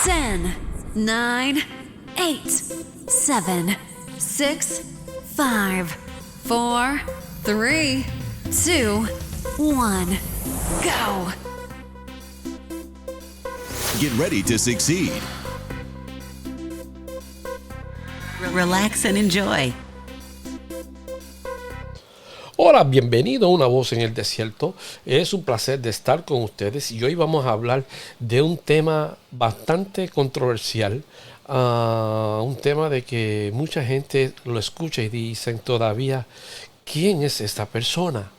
10, 9, 8, 7, 6, 5, 4, 3, 2, 1. Go! Get ready to succeed. Relax and enjoy. Hola, bienvenido a Una Voz en el Desierto. Es un placer de estar con ustedes y hoy vamos a hablar de un tema bastante controversial, un tema de que mucha gente lo escucha y dicen todavía, ¿quién es esta persona?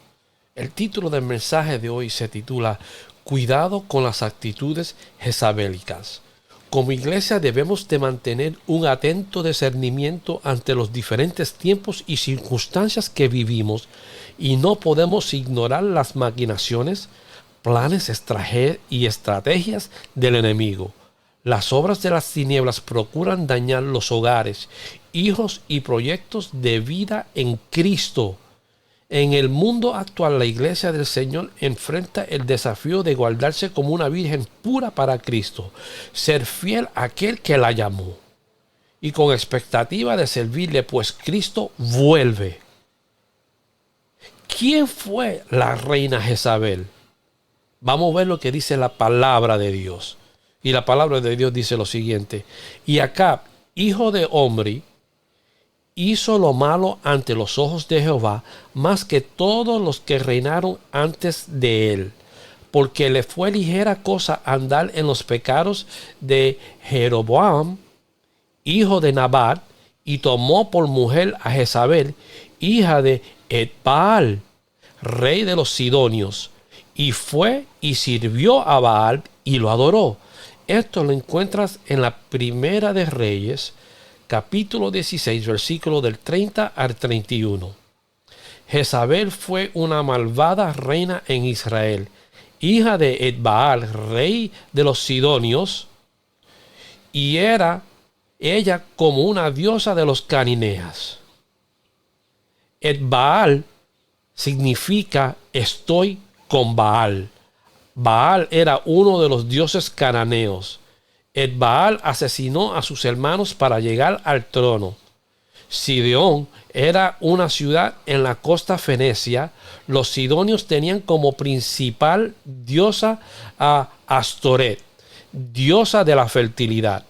El título del mensaje de hoy se titula Cuidado con las actitudes jezabélicas. Como iglesia debemos de mantener un atento discernimiento ante los diferentes tiempos y circunstancias que vivimos y no podemos ignorar las maquinaciones, planes y estrategias del enemigo. Las obras de las tinieblas procuran dañar los hogares, hijos y proyectos de vida en Cristo. En el mundo actual, la iglesia del Señor enfrenta el desafío de guardarse como una virgen pura para Cristo, ser fiel a aquel que la llamó y con expectativa de servirle, pues Cristo vuelve. ¿Quién fue la reina Jezabel? Vamos a ver lo que dice la palabra de Dios. Y la palabra de Dios dice lo siguiente: y Acab, hijo de Omri, hizo lo malo ante los ojos de Jehová, más que todos los que reinaron antes de él, porque le fue ligera cosa andar en los pecados de Jeroboam, hijo de Nabat, y tomó por mujer a Jezabel, hija de Etbaal, rey de los Sidonios, y fue y sirvió a Baal y lo adoró. Esto lo encuentras en la Primera de Reyes, capítulo 16, versículo del 30 al 31. Jezabel fue una malvada reina en Israel, hija de Etbaal, rey de los Sidonios, y era ella como una diosa de los cananeos. Etbaal significa estoy con Baal. Baal era uno de los dioses cananeos. Etbaal asesinó a sus hermanos para llegar al trono. Sidón era una ciudad en la costa fenecia. Los sidonios tenían como principal diosa a Astoret, diosa de la fertilidad.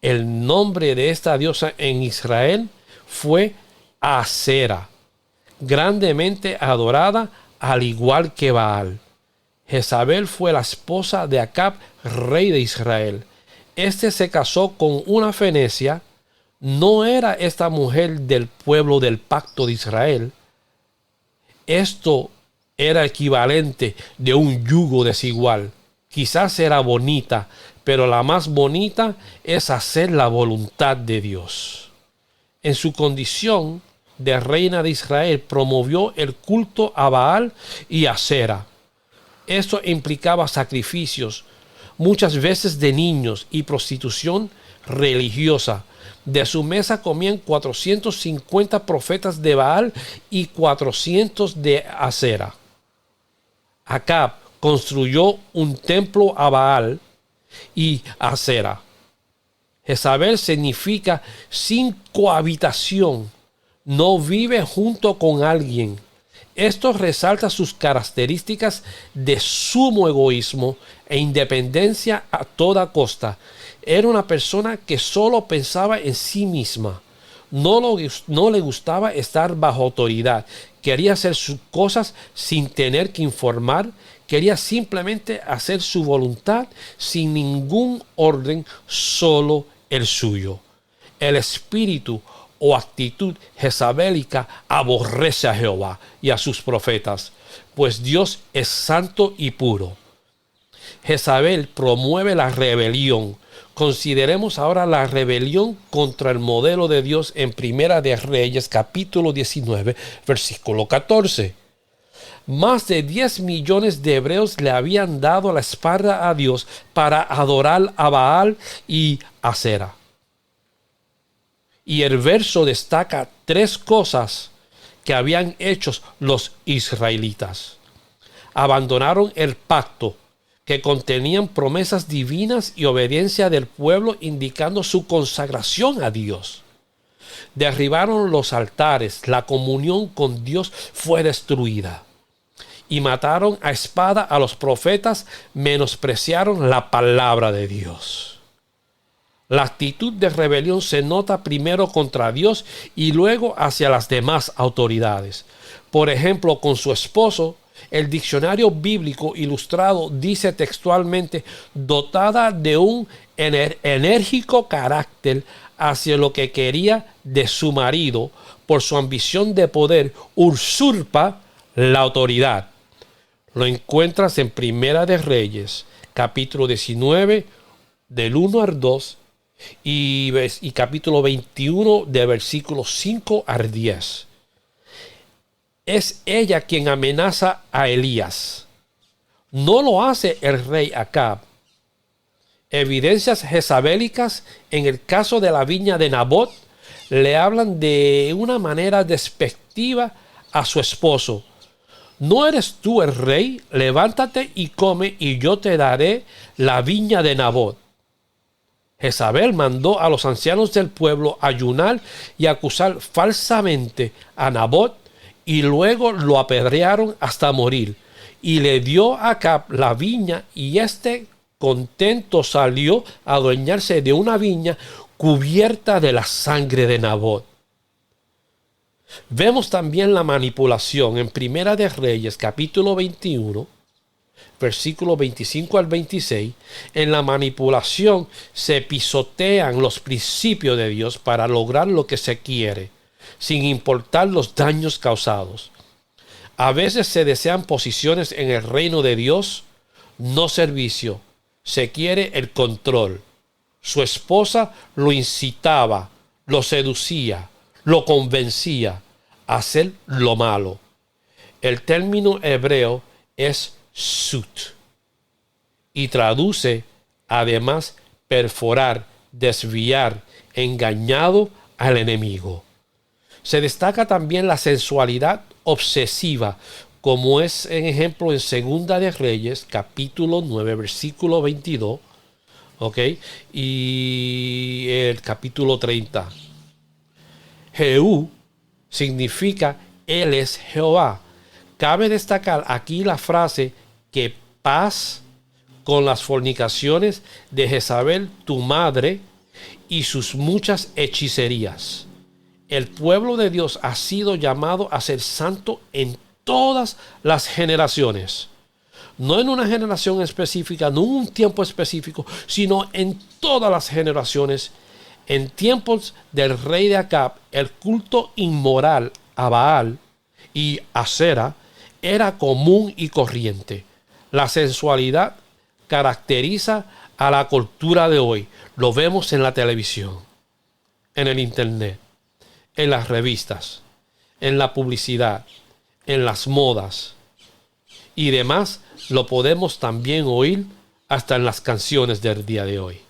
El nombre de esta diosa en Israel fue Asera, grandemente adorada al igual que Baal. Jezabel fue la esposa de Acab, rey de Israel. Este se casó con una fenecia. No era esta mujer del pueblo del pacto de Israel. Esto era equivalente de un yugo desigual. Quizás era bonita, pero la más bonita es hacer la voluntad de Dios. En su condición de reina de Israel, promovió el culto a Baal y a Asera. Esto implicaba sacrificios, muchas veces de niños, y prostitución religiosa. De su mesa comían 450 profetas de Baal y 400 de Asera. Acab construyó un templo a Baal y Asera. Jezabel significa sin cohabitación, no vive junto con alguien. Esto resalta sus características de sumo egoísmo e independencia a toda costa. Era una persona que solo pensaba en sí misma. No le gustaba estar bajo autoridad. Quería hacer sus cosas sin tener que informar. Quería simplemente hacer su voluntad sin ningún orden, solo el suyo. El espíritu o actitud jezabélica aborrece a Jehová y a sus profetas, pues Dios es santo y puro. Jezabel promueve la rebelión. Consideremos ahora la rebelión contra el modelo de Dios en Primera de Reyes, capítulo 19, versículo 14. Más de 10 millones de hebreos le habían dado la espalda a Dios para adorar a Baal y Asera. Y el verso destaca 3 cosas que habían hecho los israelitas. Abandonaron el pacto, que contenían promesas divinas y obediencia del pueblo, indicando su consagración a Dios. Derribaron los altares, la comunión con Dios fue destruida. Y mataron a espada a los profetas, menospreciaron la palabra de Dios. La actitud de rebelión se nota primero contra Dios y luego hacia las demás autoridades. Por ejemplo, con su esposo, el diccionario bíblico ilustrado dice textualmente: dotada de un enérgico carácter hacia lo que quería de su marido, por su ambición de poder, usurpa la autoridad. Lo encuentras en Primera de Reyes, capítulo 19, del 1 al 2, y capítulo 21, de versículos 5 al 10. Es ella quien amenaza a Elías. No lo hace el rey Acab. Evidencias jezabélicas en el caso de la viña de Nabot le hablan de una manera despectiva a su esposo. ¿No eres tú el rey? Levántate y come, y yo te daré la viña de Nabot. Jezabel mandó a los ancianos del pueblo ayunar y acusar falsamente a Nabot, y luego lo apedrearon hasta morir. Y le dio a Acab la viña, y contento salió a adueñarse de una viña cubierta de la sangre de Nabot. Vemos también la manipulación en Primera de Reyes, capítulo 21, versículos 25 al 26. En la manipulación se pisotean los principios de Dios para lograr lo que se quiere, sin importar los daños causados. A veces se desean posiciones en el reino de Dios, no servicio. Se quiere el control. Su esposa lo incitaba, lo seducía, lo convencía a hacer lo malo. El término hebreo es sut y traduce además perforar, desviar, engañado al enemigo. Se destaca también la sensualidad obsesiva, como es en ejemplo en Segunda de Reyes, capítulo 9, versículo 22, y el capítulo 30. Jehú significa Él es Jehová. Cabe destacar aquí la frase que paz con las fornicaciones de Jezabel, tu madre, y sus muchas hechicerías. El pueblo de Dios ha sido llamado a ser santo en todas las generaciones. No en una generación específica, no en un tiempo específico, sino en todas las generaciones. En tiempos del rey de Acab, el culto inmoral a Baal y Asera era común y corriente. La sensualidad caracteriza a la cultura de hoy. Lo vemos en la televisión, en el internet, en las revistas, en la publicidad, en las modas y demás. Lo podemos también oír hasta en las canciones del día de hoy.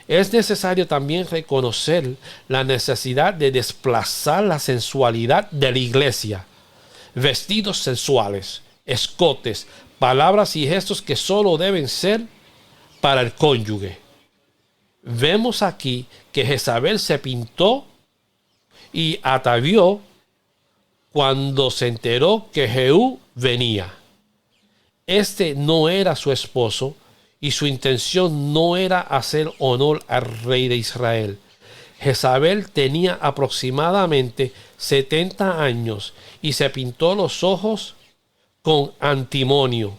Es necesario también reconocer la necesidad de desplazar la sensualidad de la iglesia. Vestidos sensuales, escotes, palabras y gestos que solo deben ser para el cónyuge. Vemos aquí que Jezabel se pintó y atavió cuando se enteró que Jehú venía. Este no era su esposo y su intención no era hacer honor al rey de Israel. Jezabel tenía aproximadamente 70 años y se pintó los ojos con antimonio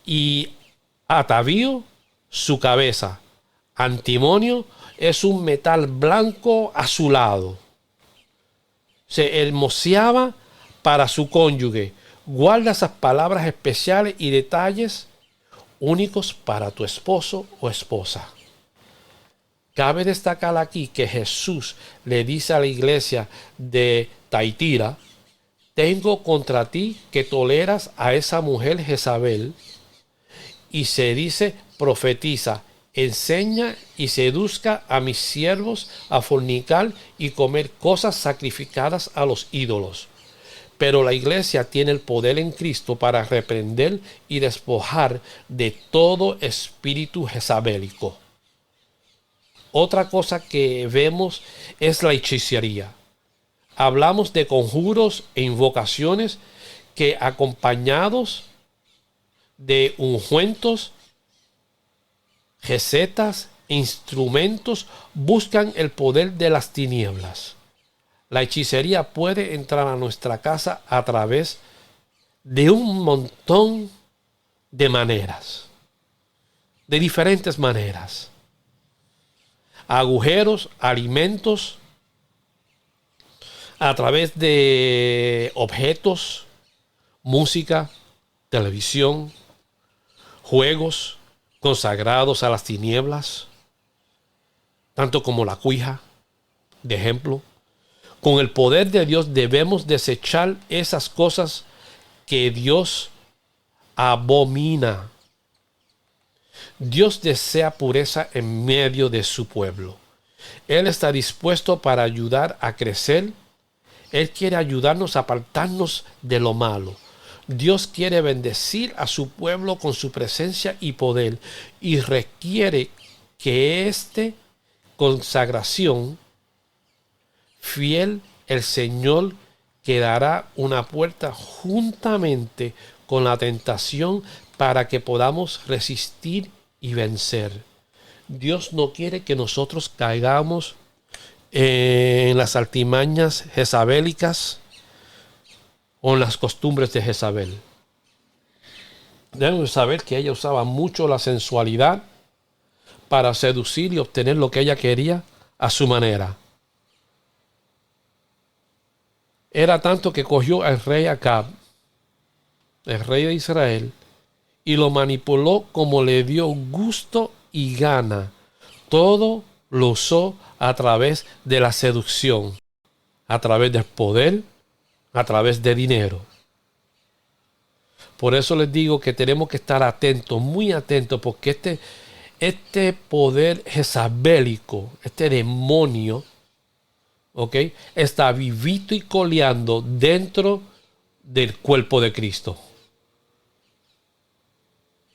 y atavió su cabeza. Antimonio es un metal blanco azulado. Se hermoseaba para su cónyuge. Guarda esas palabras especiales y detalles únicos para tu esposo o esposa. Cabe destacar aquí que Jesús le dice a la iglesia de Taitira: tengo contra ti que toleras a esa mujer Jezabel, y se dice profetiza, enseña y seduzca a mis siervos a fornicar y comer cosas sacrificadas a los ídolos. Pero la iglesia tiene el poder en Cristo para reprender y despojar de todo espíritu jezabélico. Otra cosa que vemos es la hechicería. Hablamos de conjuros e invocaciones que, acompañados de ungüentos, recetas, instrumentos, buscan el poder de las tinieblas. La hechicería puede entrar a nuestra casa a través de un montón de maneras, de diferentes maneras. Agujeros, alimentos, a través de objetos, música, televisión, juegos consagrados a las tinieblas, tanto como la cuija, de ejemplo. Con el poder de Dios debemos desechar esas cosas que Dios abomina. Dios desea pureza en medio de su pueblo. Él está dispuesto para ayudar a crecer. Él quiere ayudarnos a apartarnos de lo malo. Dios quiere bendecir a su pueblo con su presencia y poder, y requiere que esta consagración fiel, el Señor quedará una puerta juntamente con la tentación para que podamos resistir y vencer. Dios no quiere que nosotros caigamos en las artimañas jezabélicas o en las costumbres de Jezabel. Debemos saber que ella usaba mucho la sensualidad para seducir y obtener lo que ella quería a su manera. Era tanto que cogió al rey Acab, el rey de Israel, y lo manipuló como le dio gusto y gana. Todo lo usó a través de la seducción, a través del poder, a través de dinero. Por eso les digo que tenemos que estar atentos, muy atentos, porque este poder jezabélico, este demonio, está vivito y coleando dentro del cuerpo de Cristo.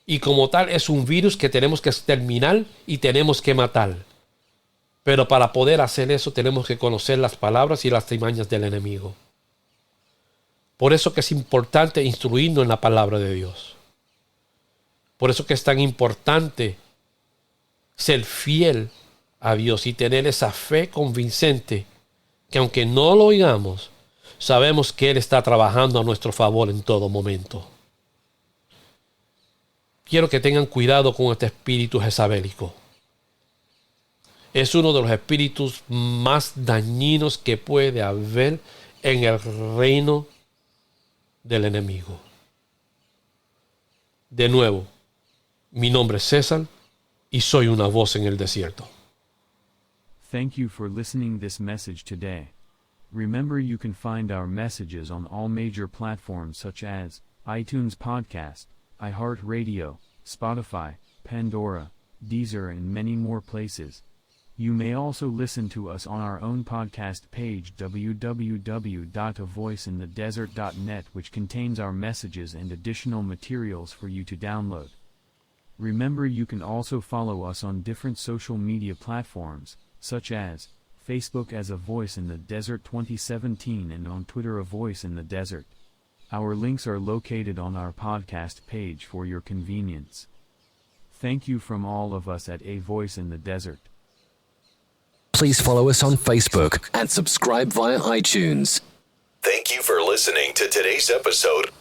Y como tal es un virus que tenemos que exterminar y tenemos que matar. Pero para poder hacer eso tenemos que conocer las palabras y las artimañas del enemigo. Por eso que es importante instruirnos en la palabra de Dios. Por eso que es tan importante ser fiel a Dios y tener esa fe convincente que aunque no lo oigamos, sabemos que Él está trabajando a nuestro favor en todo momento. Quiero que tengan cuidado con este espíritu jezabélico. Es uno de los espíritus más dañinos que puede haber en el reino del enemigo. De nuevo, mi nombre es César y soy una voz en el desierto. Thank you for listening this message today. Remember, you can find our messages on all major platforms such as iTunes Podcast, iHeartRadio, Spotify, Pandora, Deezer, and many more places. You may also listen to us on our own podcast page www.avoiceinthedesert.net, which contains our messages and additional materials for you to download. Remember, you can also follow us on different social media platforms, such as Facebook as A Voice in the Desert 2017 and on Twitter A Voice in the Desert. Our links are located on our podcast page for your convenience. Thank you from all of us at A Voice in the Desert. Please follow us on Facebook and subscribe via iTunes. Thank you for listening to today's episode